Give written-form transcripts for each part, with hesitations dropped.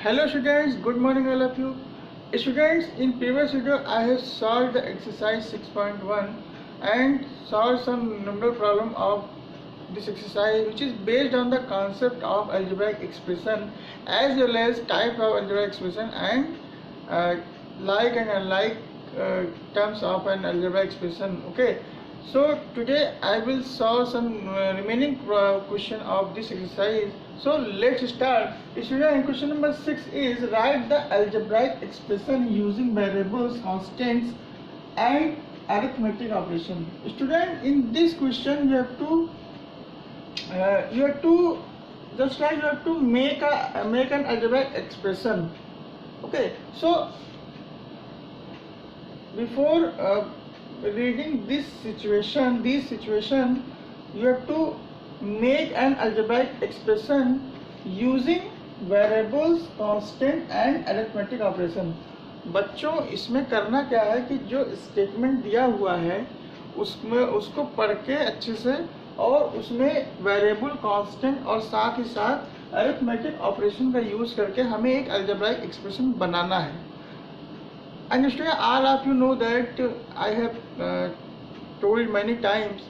Hello students, good morning all of you. Students, in previous video I have solved the exercise 6.1 and solved some numerical problem of this exercise which is based on the concept of algebraic expression as well as type of algebraic expression and like and unlike terms of an algebraic expression. Okay. So today I will solve some remaining question of this exercise. So let's start. Student, question number 6 is write the algebraic expression using variables, constants and arithmetic operation. Student, in this question you have to make an algebraic expression. Okay. So before reading this situation, you have to make an algebraic expression using variables, constant and arithmetic operation. बच्चों, इसमें करना क्या है कि जो statement दिया हुआ है उसमें उसको पढ़ के अच्छे से और उसमें वेरिएबल, कांस्टेंट और साथ ही साथ अरिथमेटिक ऑपरेशन का यूज करके हमें एक अलजेब्राइक एक्सप्रेशन बनाना है. And students, all of you know that I have told many times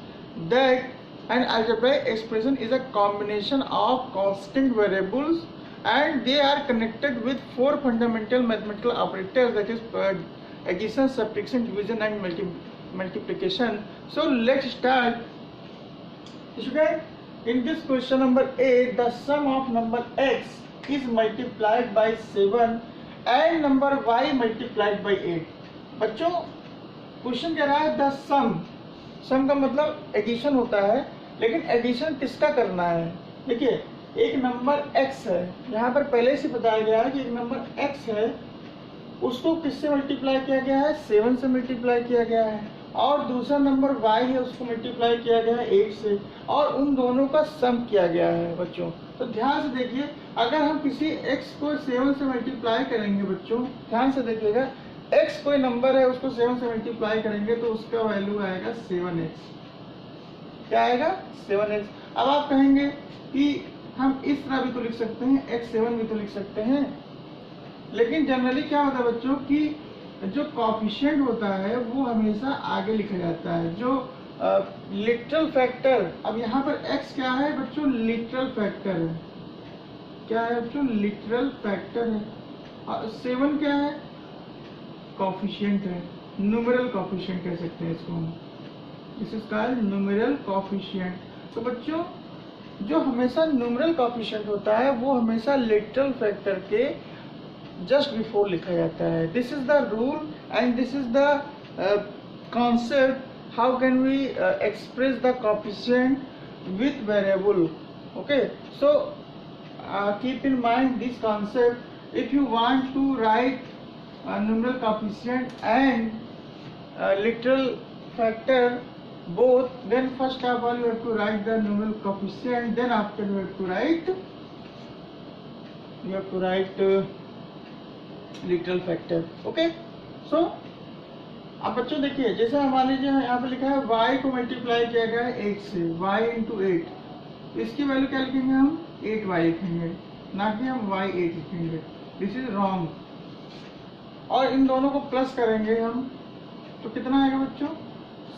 that an algebraic expression is a combination of constant variables and they are connected with four fundamental mathematical operators, that is addition, subtraction, division and multiplication. So let's start. Students, in this question number 8, the sum of number x is multiplied by 7 and number y multiplied by 8. बच्चों, question कह रहा है the सम का मतलब addition होता है, लेकिन addition किसका करना है. देखिए, एक नंबर x है, यहाँ पर पहले से बताया गया है कि एक नंबर x है, उसको किससे मल्टीप्लाई किया गया है, 7 से मल्टीप्लाई किया गया है, और दूसरा नंबर y है उसको मल्टीप्लाई किया गया है 8 से, और उन दोनों का सम किया गया है. बच्चों तो ध्यान से देखिए, अगर हम किसी x को 7 से मल्टीप्लाई करेंगे, बच्चों ध्यान से देखिएगा, x कोई नंबर है उसको 7 से मल्टीप्लाई करेंगे तो उसका वैल्यू आएगा 7x. क्या आएगा? 7x. अब आप कहेंगे कि हम इस तरह भी तो लिख सकते हैं, x7 भी तो लिख सकते हैं, लेकिन जनरली क्या होता है बच्चों कि जो कोएफिशिएंट होता है वो हमेशा आगे लिखा जाता है, जो लिटरल फैक्टर. अब यहाँ पर x क्या है बच्चों? लिटरल फैक्टर है. क्या है बच्चों? लिटरल फैक्टर है. और 7 क्या है? कोएफिशिएंट है, न्यूमेरल कोएफिशिएंट कह सकते हैं इसको हम. This is called numeral coefficient. तो बच्चों, जो हमेशा न्यूमेरल कोएफिशिएंट होता है वो हमेशा लिटरल फैक्टर के जस्ट बिफोर लिखा जाता है. This is the rule and this is the concept. How can we express the coefficient with variable? Okay, so keep in mind this concept. If you want to write numeral coefficient and literal factor both, then first of all you have to write the numeral coefficient, then after you have to write literal factor. Okay, so अब बच्चों देखिए, जैसे मान लीजिए यहाँ पे लिखा है y को मल्टीप्लाई किया गया है 8 से, y इंटू 8, इसकी वैल्यू क्या लिखेंगे हम? 8y लिखेंगे, ना कि हम y8 लिखेंगे. This is wrong. और इन दोनों को प्लस करेंगे हम तो कितना आएगा बच्चों?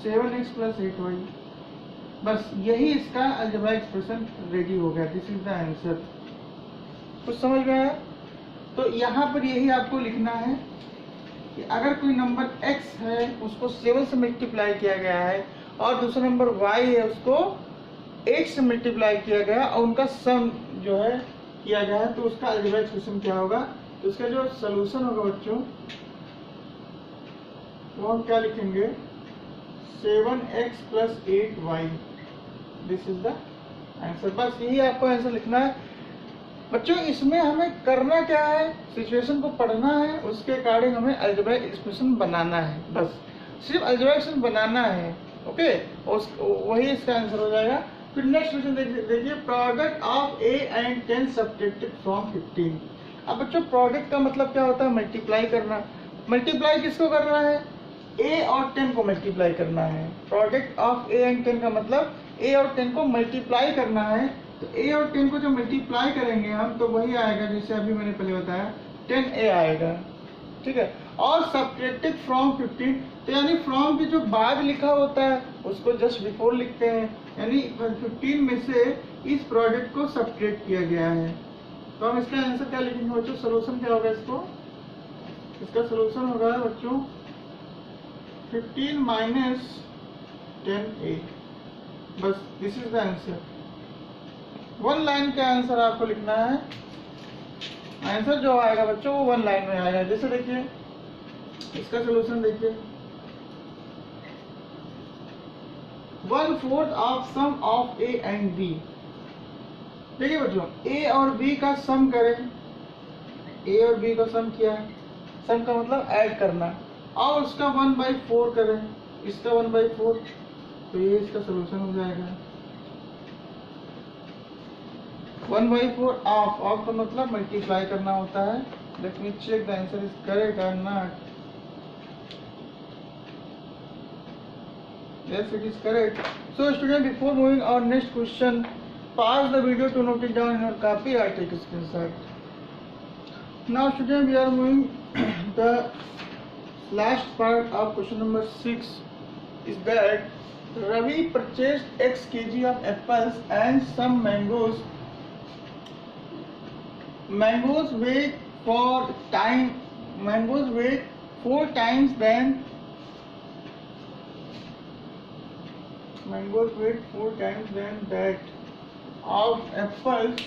7x plus 8y. बस यही इसका अलजेब्राइक एक्सप्रेशन रेडी हो गया. This is the answer. कुछ समझ में आया? तो यहाँ पर यही आपको लिखना है कि अगर कोई नंबर x है उसको 7 से मल्टीप्लाई किया गया है और दूसरा नंबर y है उसको 8 से मल्टीप्लाई किया गया और उनका सम जो है किया गया है, तो उसका अलजेब्राइक एक्सप्रेशन क्या होगा? तो उसका जो सॉल्यूशन होगा बच्चों वो हम क्या लिखेंगे? 7x plus 8y. This is the answer. बस यही आपको आंसर लिखना है. बच्चों, इसमें हमें करना क्या है? सिचुएशन को पढ़ना है, उसके अकॉर्डिंग हमें अलजेब्राइक एक्सप्रेशन बनाना है. बस सिर्फ अलजेब्राइक एक्सप्रेशन बनाना है. ओके, वही इसका आंसर हो जाएगा. फिर नेक्स्ट क्वेश्चन देखिए, product of a and 10 subtracted from 15. अब बच्चों, प्रोडक्ट का मतलब क्या होता है? मल्टीप्लाई करना. मल्टीप्लाई किसको करना है? a और 10 को मल्टीप्लाई करना है. प्रोडक्ट ऑफ a एंड 10 का मतलब a और 10 को मल्टीप्लाई करना है. तो a और 10 को जब मल्टीप्लाई करेंगे हम तो वही आएगा जैसे अभी मैंने पहले बताया 10a आएगा, ठीक है। और सब्ट्रैक्टेड फ्रॉम 15, तो यानी फ्रॉम के जो बाद लिखा होता है उसको जस्ट बिफोर लिखते हैं, यानी 15 में से इस प्रोडक्ट को सब्ट्रैक्ट किया गया है। तो हम इसका आंसर क्या लिखेंगे बच्चों, सोल्यूशन क्या होगा इसका सोल्यूशन होगा बच्चों 15 माइनस 10a, बस this is the answer. One line का आंसर आपको लिखना है, आंसर जो आएगा बच्चों वो वन लाइन में आएगा। जैसे देखिए इसका सोल्यूशन देखिए, 1/4 of some of a and b। देखिए बच्चों a और b का सम करें, a और b का सम किया है, सम का मतलब ऐड करना, और उसका 1/4 करें, इसका 1/4, तो ये इसका सोल्यूशन हो जाएगा। 1/4 ऑफ का मतलब मल्टीप्लाई करना होता है। Let me check the answer is correct और not. Yes, it is correct. So student, before moving on next question, pause the video to note it down in your copy or take a screenshot. Now student, we are moving the last part of question number 6 is that Ravi purchased X kg of apples and some mangoes. Mangoes weigh 4 times than that of apples.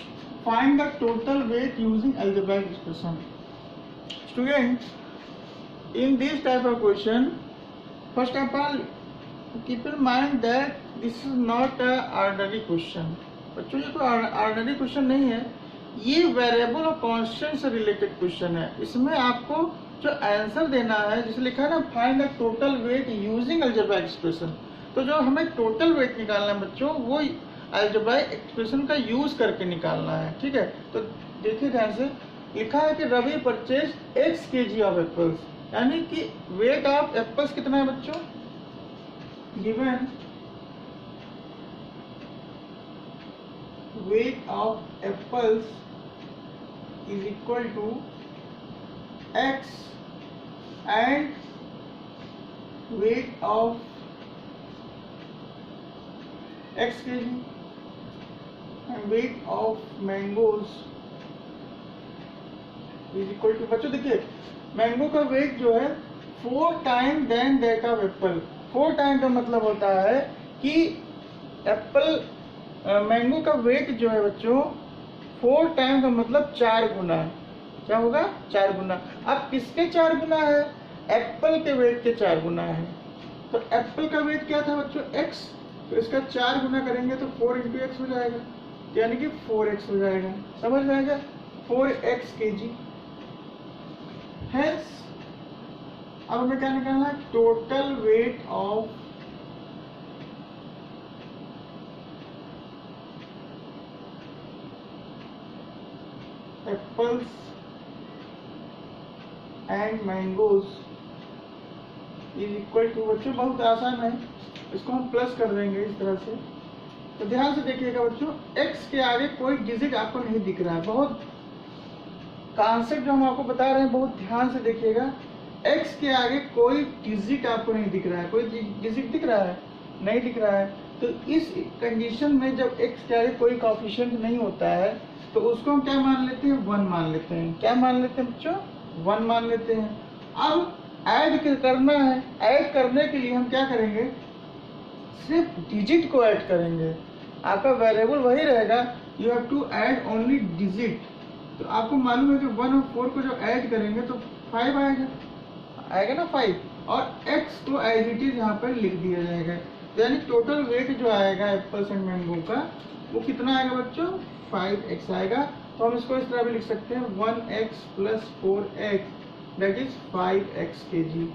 Find the total weight using algebraic expression. Students, in this type of question, first of all, keep in mind that this is not a ordinary question. बच्चों ये कोई ordinary question नहीं है, ये variable और constant से related question है। इसमें आपको जो आंसर देना है, जैसे लिखा है ना find the total weight using algebraic expression, तो जो हमें टोटल वेट निकालना है बच्चों वो अलजेब्राइक एक्सप्रेशन का यूज करके निकालना है, ठीक है। तो देखिए ध्यान से, लिखा है कि Ravi purchase x kg of apples, यानी कि वेट ऑफ एप्पल्स कितना है बच्चों, given weight of apples is equal to x and weight of x kg and weight of mangoes is equal to, बच्चों देखिए मैंगो का वेट जो है 4 time then that of apple. 4 time का मतलब होता है कि एप्पल मैंगो का वेट जो है बच्चों 4 टाइम का मतलब 4 गुना, क्या होगा 4 गुना। अब किसके 4 गुना है, एप्पल के वेट के 4 गुना है। तो एप्पल का वेट क्या था बच्चों x, तो इसका 4 गुना करेंगे तो 4 × x हो जाएगा, यानी कि 4x हो जाएगा, समझ में आएगा, 4x kg। हेंस अब हमें क्या निकालना है, total weight of apples and mangoes is equal to, बच्चों बहुत आसान है, इसको हम प्लस कर देंगे इस तरह से। तो ध्यान से देखिएगा बच्चों, x के आगे कोई डिजिट आपको नहीं दिख रहा है, बहुत कॉन्सेप्ट जो हम आपको बता रहे हैं बहुत ध्यान से देखिएगा, x के आगे कोई डिजिट आपको नहीं दिख रहा है, कोई डिजिट दिख रहा है, नहीं दिख रहा है। तो इस कंडीशन में जब x के आगे कोई कोएफिशिएंट नहीं होता है तो उसको हम क्या मान लेते हैं, 1 मान लेते हैं। क्या मान लेते हैं बच्चों, 1 मान लेते हैं। अब ऐड करना है, ऐड करने के लिए हम क्या करेंगे, सिर्फ डिजिट को ऐड करेंगे, आपका वेरिएबल वही रहेगा, you have to add only digit. तो आपको मालूम है कि 1 और 4 को जब ऐड करेंगे तो 5 आएगा ना 5, और x को एज इट इज यहाँ पर लिख दिया जाएगा। यानी टोटल वेट जो आएगा एप्पल्स एंड मैंगो का वो कितना आएगा बच्चों, 5x आएगा। तो हम इसको इस तरह भी लिख सकते हैं 1x + 4x that is 5x kg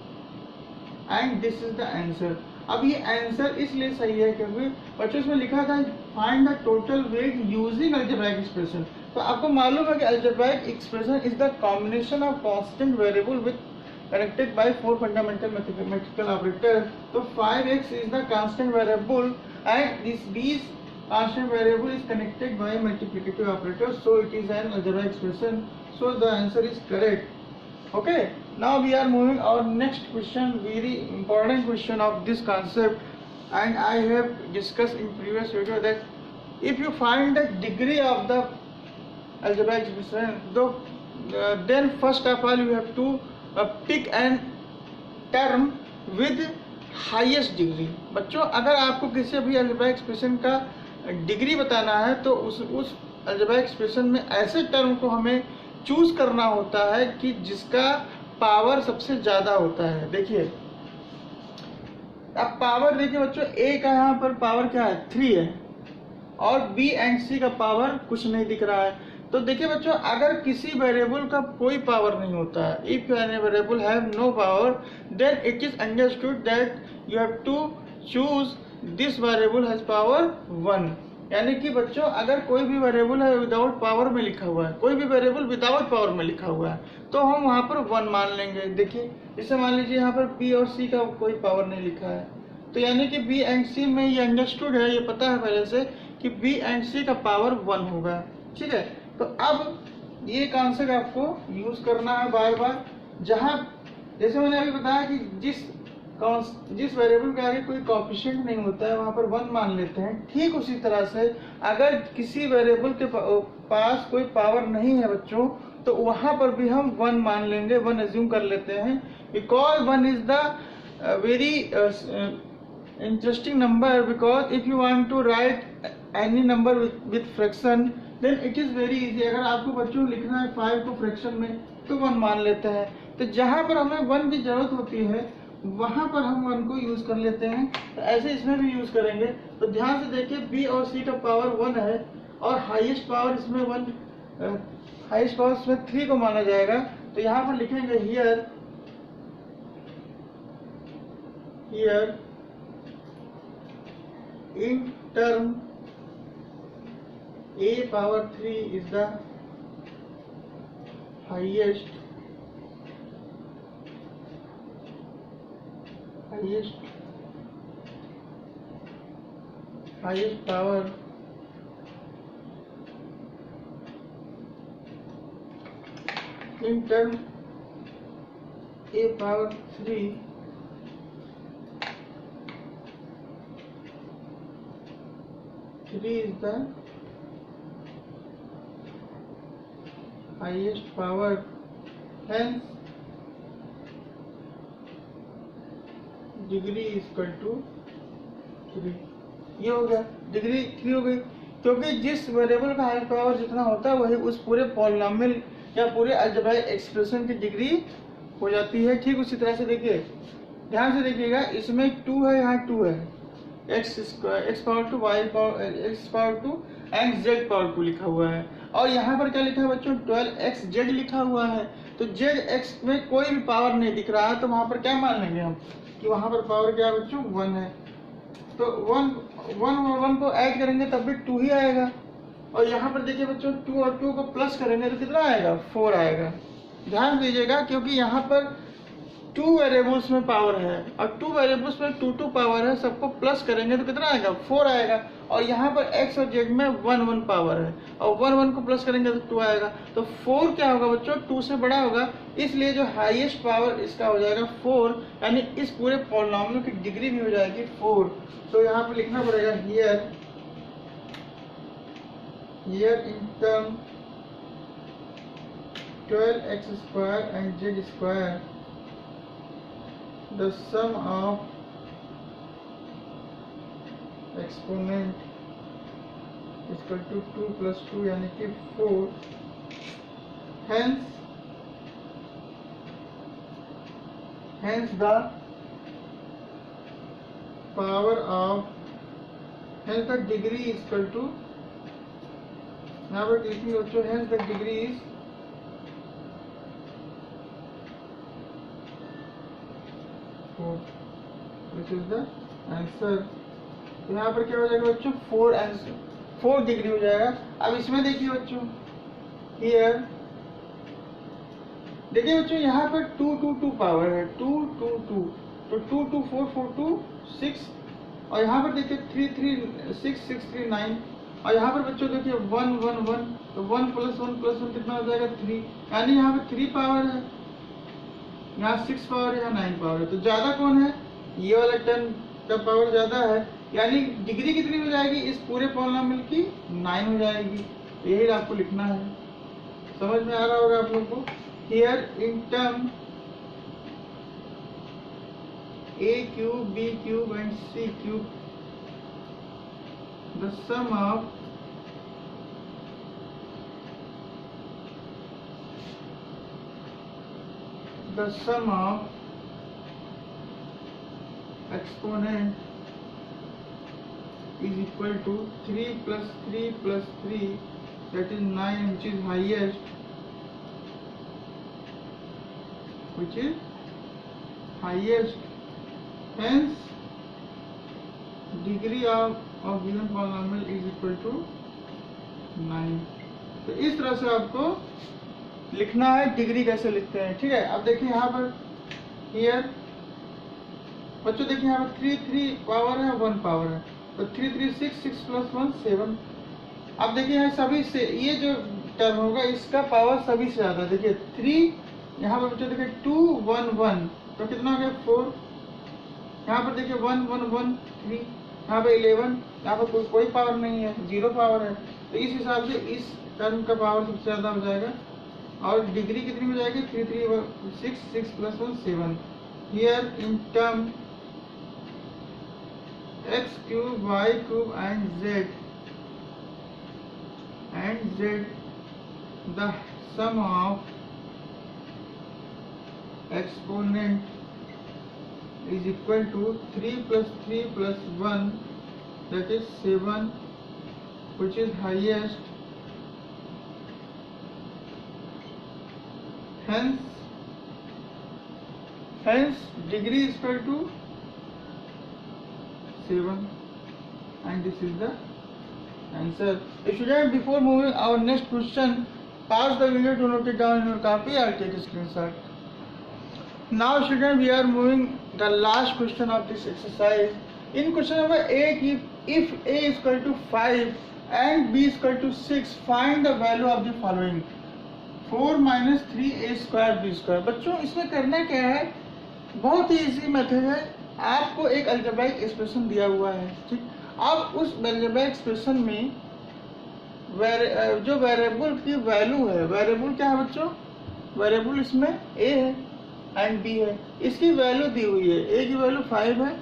and this is the answer. अब ये आंसर इसलिए सही है क्योंकि बच्चों इसमें लिखा था find the total weight using algebraic expression. तो आपको मालूम है कि algebraic expression is the combination of constant variable with connected by 4 fundamental mathematical operators. तो 5x is the constant variable and these constant variable is connected by multiplicative operator, so it is an algebraic expression, so the answer is correct. Okay, now we are moving our next question, very important question of this concept, and I have discussed in previous video that if you find the degree of the algebraic expression, then first of all you have to pick an term with highest degree. बच्चों अगर आपको किसी भी algebraic expression का degree बताना है तो उस अलजेब्राइक एक्सप्रेशन में ऐसे टर्म को हमें चूज करना होता है कि जिसका पावर सबसे ज्यादा होता है। देखिए अब पावर देखिए बच्चों, ए का यहाँ पर पावर क्या है 3 है और बी एंड सी का पावर कुछ नहीं दिख रहा है। तो देखिए बच्चों अगर किसी वेरिएबल का कोई पावर नहीं होता है, if any variable have no power, then it is understood that you have to choose this variable has power 1। यानी कि बच्चों अगर कोई भी वेरिएबल है विदाउट पावर में लिखा हुआ है, कोई भी वेरिएबल विदाउट पावर में लिखा हुआ है, तो हम वहां पर 1 मान लेंगे। देखिए जैसे मान लीजिए यहाँ पर बी और सी का कोई पावर नहीं लिखा है, तो यानी कि बी एंड सी में ये अंडरस्टूड है, ये पता है पहले से कि बी एंड सी का पावर 1 होगा। ठीक है, तो अब ये कॉन्सेप्ट आपको यूज करना है बार बार, जहां जैसे मैंने अभी बताया कि जिस वेरिएबल के आगे कोई कोएफिशिएंट नहीं होता है वहां पर 1 मान लेते हैं। ठीक उसी तरह से अगर किसी वेरिएबल के पास कोई पावर नहीं है बच्चों, तो वहां पर भी हम 1 मान लेंगे, 1 एज्यूम कर लेते हैं, because 1 is the very interesting number, because if you want to write any number with fraction then it is very easy। अगर आपको बच्चों लिखना है 5 को फ्रैक्शन में तो 1 मान लेते हैं। तो जहां पर हमें 1 की जरूरत होती है वहां पर हम 1 को यूज कर लेते हैं, तो ऐसे इसमें भी यूज करेंगे। तो ध्यान से देखिए बी और सी का पावर 1 है और हाईएस्ट पावर इसमें 3 को माना जाएगा। तो यहाँ पर लिखेंगे here in term a power 3 is the highest power in term a power 3 is the highest power, hence degree is equal to 3। ये हो गया, डिग्री 3 हो गई, क्योंकि जिस वेरिएबल का हाईएस्ट पावर जितना होता है वही उस पूरे पॉलिनोमियल या पूरे अलजेब्राइक एक्सप्रेशन की डिग्री हो जाती है। ठीक उसी तरह से देखिए, ध्यान से देखिएगा, इसमें 2 है, यहाँ 2 है, x power 2 y power x power 2 and z power 2 लिखा हुआ है, और यहाँ पर क्या लिखा है बच्चों 12xz लिखा हुआ है। तो zx में कोई भी पावर नहीं दिख रहा है, तो वहां पर क्या मान लेंगे हम कि वहां पर पावर क्या है बच्चों 1 है। तो 1 को ऐड करेंगे तब भी 2 ही आएगा, और यहाँ पर देखिए बच्चों 2 और 2 को प्लस करेंगे तो कितना आएगा 4 आएगा। ध्यान दीजिएगा क्योंकि यहाँ पर 2 वेरिएबल्स में पावर है और 2 वेरिएबल्स में 2 पावर है, सबको प्लस करेंगे तो कितना आएगा 4 आएगा, और यहाँ पर x और z में 1 पावर है और 1 को प्लस करेंगे तो 2 आएगा। तो 4 क्या होगा बच्चों 2 से बड़ा होगा, इसलिए जो हाईएस्ट पावर इसका हो जाएगा 4, यानी इस पूरे पॉलिनोमियल की डिग्री भी हो जाएगी 4। तो यहाँ पर लिखना पड़ेगा here in term 12x² and z², the sum of exponent is equal to 2 plus 2 यानी कि 4, hence the power of hence the degree is equal to, यहाँ पर लिखिए बच्चों hence the degree is 4, which is the answer। यहाँ पर क्या हो जाएगा बच्चों 4 डिग्री हो जाएगा। अब इसमें देखिए बच्चों हियर देखिए बच्चों यहाँ पर 2 पावर है, 2 2 2, तो 2 2 4 4 2 6 और यहाँ पर देखिए 3 3 6 6 3 9, और यहाँ पर बच्चों देखिए 1 1 1, तो 1 + 1 + 1 कितना हो जाएगा 3, यानी यहाँ पे 3 पावर है, यहाँ 6 पावर है, यहाँ 9 पावर है। तो ज्यादा कौन है, ये वाला 10 का पावर ज्यादा है, यानी डिग्री कितनी हो जाएगी इस पूरे पॉलिनोमियल की 9 हो जाएगी। यही आपको लिखना है। समझ में आ रहा होगा आप लोग को। Here in term a cube, b cube and c cube, the sum of exponent is equal to 3 plus 3 plus 3, that is 9, which is highest. Hence degree of given polynomial is equal to 9। तो इस तरह से आपको लिखना है, degree कैसे लिखते हैं, ठीक है। अब देखिए यहाँ पर हियर बच्चों देखिए यहाँ पर 3 3 पावर है, 1 पावर है, तो 3 3 6 6 + 1 7। अब देखिए यहाँ सभी से ये जो टर्म होगा इसका पावर सभी से ज्यादा, देखिए 3, यहाँ पर बच्चों देखिए 2 1 1, तो कितना हो गया 4, यहाँ पर देखिए 1 1 1 3, यहाँ पर 11, यहाँ पर कोई पावर नहीं है, 0 पावर है। तो इस हिसाब से इस टर्म का पावर सबसे ज्यादा हो जाएगा, और डिग्री कितनी हो जाएगी 3 3 6 6 + 1 7। Here in term x cube, y cube and z, the sum of exponent is equal to 3 plus 3 plus 1, that is 7, which is highest. Hence degree is equal to 7, and this is the answer. Student, before moving our next question, pause the video to note it down in your copy or take a screenshot. Now student, we are moving the last question of this exercise. In question number 8, if a is equal to 5 and b is equal to 6, find the value of the following: 4 minus 3a square b square। बच्चों इसमें करना क्या है, बहुत ही easy method है। आपको एक algebraic expression दिया हुआ है, ठीक। अब उस अलजेब्राइक एक्सप्रेशन में जो वेरिएबल की वैल्यू है, वेरिएबल क्या है बच्चों, वेरिएबल इसमें a है एंड b है, इसकी वैल्यू दी हुई है। a की वैल्यू 5 है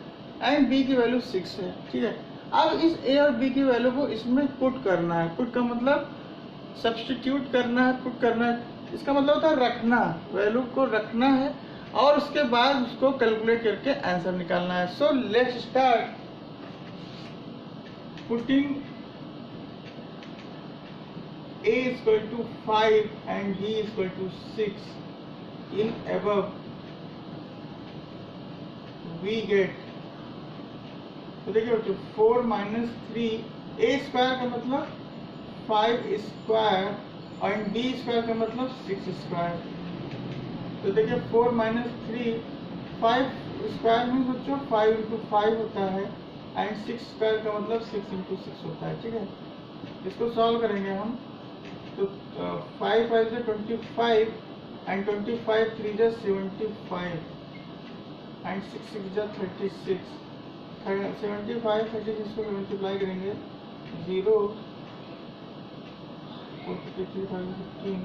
एंड b की वैल्यू 6 है, ठीक है। अब इस a और b की वैल्यू को इसमें पुट करना है। पुट का मतलब सब्स्टिट्यूट करना है, पुट करना है, इसका मतलब होता है रखना, वैल्यू को रखना है और उसके बाद उसको कैलकुलेट करके आंसर निकालना है। So let's start putting a is equal to 5 and b is equal to 6 in above, we get, तो देखिए बच्चों 4 minus 3 a स्क्वायर का मतलब 5 स्क्वायर और b स्क्वायर का मतलब 6 स्क्वायर। तो देखिए 4 minus 3, 5 स्क्वायर में बच्चों 5 into 5 होता है एंड 6 स्क्वायर का मतलब 6 into 6 होता है, ठीक है। इसको सॉल्व करेंगे हम, तो 5 5 से 25 एंड 25 3 जा 75 एंड 6 6 जा 36, 75 36 को मल्टीप्लाई करेंगे 0 15,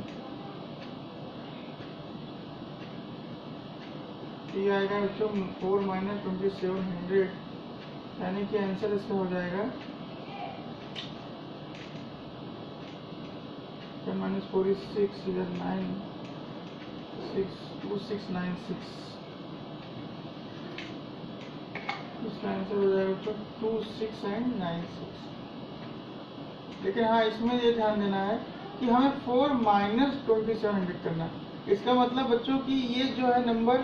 ये आएगा बच्चों 4 minus 2700, यानी कि आंसर इसका हो जाएगा 10 minus 4 is 6, इधर 9, 6 2696, इसका आंसर हो जाएगा बच्चों 26 and 96। लेकिन हाँ इसमें ये ध्यान देना है कि हमें 4 minus 2700 करना है। इसका मतलब बच्चों कि ये जो है नंबर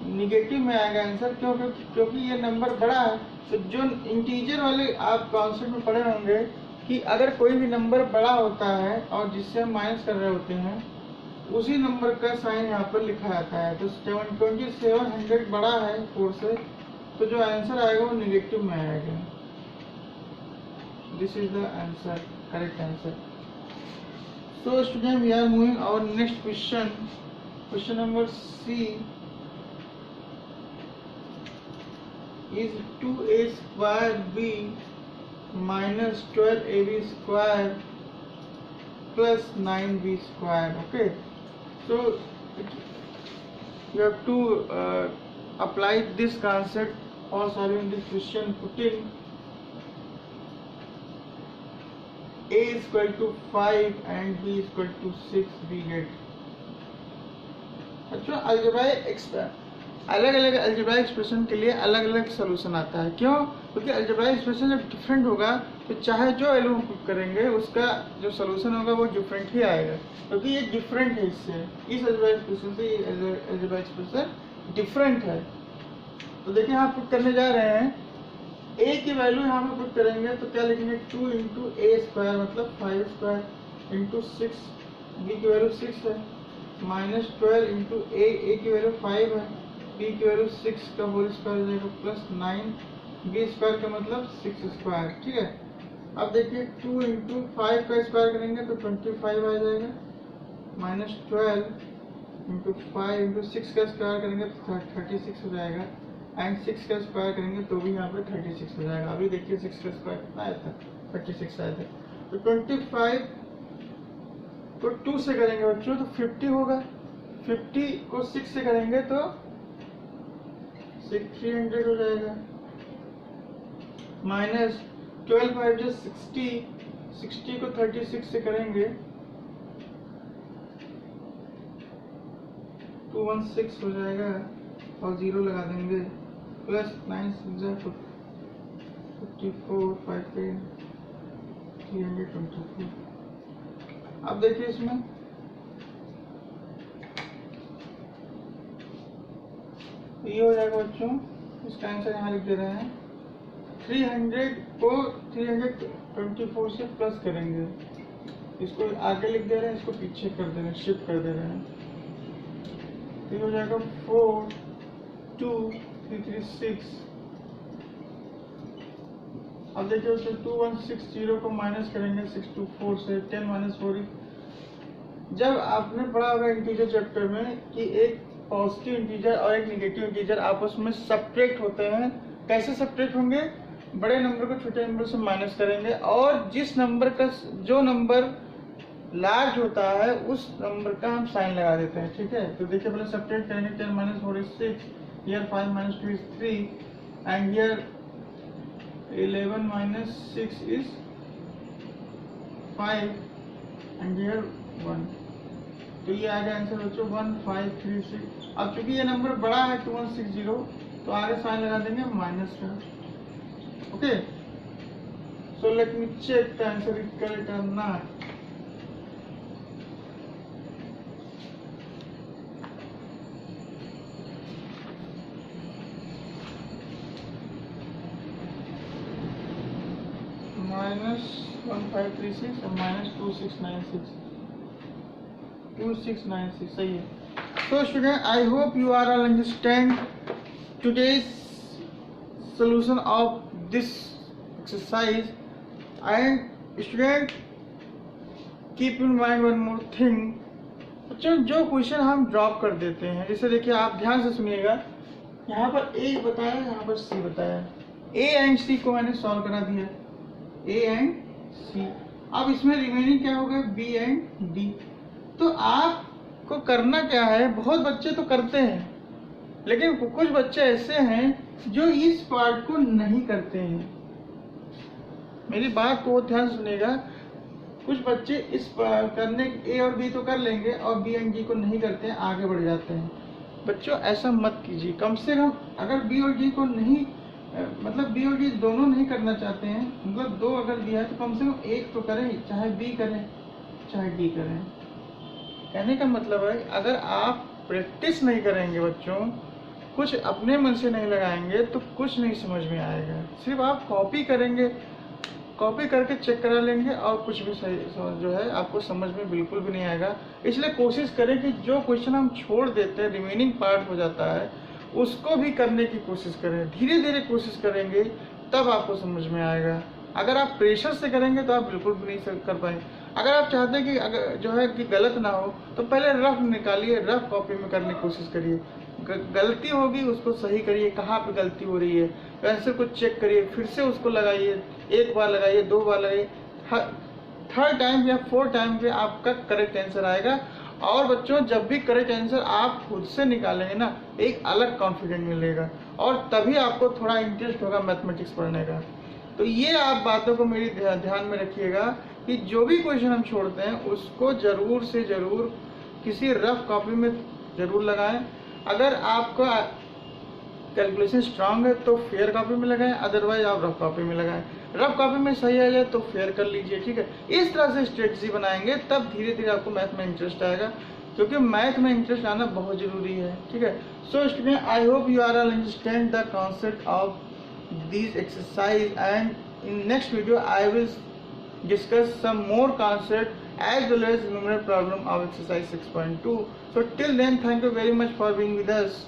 निगेटिव में आएगा आंसर, क्योंकि ये नंबर बड़ा है। तो जो इंटीजर वाले आप कॉन्सेप्ट में पढ़े होंगे कि अगर कोई भी नंबर बड़ा होता है और जिससे हम माइनस कर रहे होते हैं उसी नंबर का साइन यहाँ पर लिखा जाता है। तो 2700 बड़ा है 4 से, तो जो आंसर आएगा वो नेगेटिव में आएगा। This is the answer, correct answer. So student, we are moving our next question, question number C is 2a square b minus 12ab square plus 9b square. Okay, so you have to apply this concept or solving this question, putting a is equal to 5 and b is equal to 6, we get अच्छा अलग अलग algebraic expression के लिए अलग अलग solution आता है। क्यों? क्योंकि अलजेब्राइक एक्सप्रेशन जब डिफरेंट होगा तो चाहे जो वैल्यू हम पुट करेंगे उसका जो सोल्यूशन होगा वो डिफरेंट ही आएगा, क्योंकि ये डिफरेंट है इससे, इस अलजेब्राइक एक्सप्रेशन से ये अलजेब्राइक एक्सप्रेशन डिफरेंट है। तो देखिए यहाँ पुट करने जा रहे हैं, a की वैल्यू यहाँ पे पुट करेंगे तो क्या लिखेंगे 2 इंटू ए स्क्वायर मतलब 5 स्क्वायर इंटू 6, b की वैल्यू 6 है, माइनस 12 इंटू ए की वैल्यू 5 है, b की वैल्यू 6 का होल स्क्वायर हो जाएगा प्लस 9 b स्क्वायर का मतलब 6 स्क्वायर। ठीक है, अब देखिए 2 इंटू 5 का स्क्वायर करेंगे तो 25 आ जाएगा, माइनस 12 इंटू 5 इंटू 6 का स्क्वायर करेंगे तो 36 हो जाएगा, एंड 6 का स्क्वायर करेंगे तो भी यहाँ पे 36 हो जाएगा। अभी देखिए 6 का स्क्वायर कितना आया था, 36 आया था। तो 25 को 2 से करेंगे बच्चों तो 50 होगा, 50 को 6 से करेंगे तो 300 हो जाएगा, माइनस 12 5 जो 60, 60 को 36 से करेंगे 216 हो जाएगा और 0 लगा देंगे, प्लस 9 6 54 5 324। अब देखिए इसमें ये हो जाएगा बच्चों, इसका आंसर यहाँ लिख दे रहे हैं। 300 को 324 से प्लस करेंगे, इसको आगे लिख दे रहे हैं, इसको पीछे कर दे रहे हैं, शिफ्ट कर दे रहे हैं। तो ये हो जाएगा 4 2 3 3 6। अब देखिए उसमें 2160 को माइनस करेंगे 624 से, 10 माइनस 4। जब आपने पढ़ा होगा इंटीजर चैप्टर में कि एक पॉजिटिव इंटीजर और एक नेगेटिव इंटीजर आपस में सब्ट्रैक्ट होते हैं, कैसे सब्ट्रैक्ट होंगे? बड़े नंबर को छोटे नंबर से माइनस करेंगे और जिस नंबर का जो नंबर लार्ज होता है उस नंबर का हम साइन लगा देते हैं। ठीक है, तो देखिए पहले सब्ट्रैक्ट करेंगे, 10 minus 4 is 6, here 5 minus 2 is 3 and here 11 minus 6 is 5 and here 1। तो ये आ गया आंसर बच्चों 1536। अब चूंकि ये नंबर बड़ा है 2160 तो आगे साइन लगा देंगे माइनस का। Okay, so let me check the answer is correct और नॉट। माइनस 1536 और माइनस 2696, 2696 सही है। So student, I hope you are all understand today's solution of this exercise, and student keep in mind one more thing। बच्चों जो question हम drop कर देते हैं, जैसे देखिए आप ध्यान से सुनिएगा, यहाँ पर A बताया, यहाँ पर C बताया, A एंड C को मैंने सॉल्व करा दिया, A एंड C। अब इसमें रिमेनिंग क्या होगा B एंड D। तो आपको करना क्या है, बहुत बच्चे तो करते हैं लेकिन कुछ बच्चे ऐसे हैं जो इस पार्ट को नहीं करते हैं। मेरी बात को ध्यान सुनिएगा, कुछ बच्चे इस करने A और B तो कर लेंगे और B एंड D को नहीं करते हैं, आगे बढ़ जाते हैं। बच्चों ऐसा मत कीजिए, कम से कम अगर B और D को नहीं मतलब B और D दोनों नहीं करना चाहते हैं, मतलब दो अगर दिया है तो कम से कम एक तो करें, चाहे B करें चाहे D करें। कहने का मतलब है अगर आप प्रैक्टिस नहीं करेंगे बच्चों, कुछ अपने मन से नहीं लगाएंगे तो कुछ नहीं समझ में आएगा। सिर्फ आप कॉपी करेंगे, कॉपी करके चेक करा लेंगे और कुछ भी सही जो है आपको समझ में बिल्कुल भी नहीं आएगा। इसलिए कोशिश करें कि जो क्वेश्चन हम छोड़ देते हैं, रिमेनिंग पार्ट हो जाता है, उसको भी करने की कोशिश करें। धीरे धीरे कोशिश करेंगे तब आपको समझ में आएगा। अगर आप प्रेशर से करेंगे तो आप बिल्कुल भी नहीं कर पाएंगे। अगर आप चाहते हैं कि अगर जो है कि गलत ना हो तो पहले रफ निकालिए, रफ कॉपी में करने की कोशिश करिए। गलती होगी उसको सही करिए, कहाँ पे गलती हो रही है आंसर को चेक करिए, फिर से उसको लगाइए, एक बार लगाइए, 2 बार लगाइए, थर्ड टाइम या फोर्थ टाइम पे आपका करेक्ट आंसर आएगा। और बच्चों जब भी करेक्ट आंसर आप खुद से निकालेंगे ना, एक अलग कॉन्फिडेंस मिलेगा और तभी आपको थोड़ा इंटरेस्ट होगा मैथमेटिक्स पढ़ने का। तो ये आप बातों को मेरी ध्यान में रखिएगा कि जो भी क्वेश्चन हम छोड़ते हैं उसको जरूर से जरूर किसी रफ कॉपी में जरूर लगाएं। अगर आपका कैलकुलेशन स्ट्रांग है तो फेयर कॉपी में लगाएं, अदरवाइज आप रफ कॉपी में लगाएं। रफ कॉपी में सही आ जाए तो फेयर कर लीजिए, ठीक है। इस तरह से स्ट्रेटजी बनाएंगे तब धीरे धीरे आपको मैथ में इंटरेस्ट आएगा, क्योंकि मैथ में इंटरेस्ट आना बहुत जरूरी है, ठीक है। So student, I hope you are all understand the concept of these exercise, and in next video I will discuss some more concept as well as numerical problem of exercise 6.2. So till then, thank you very much for being with us.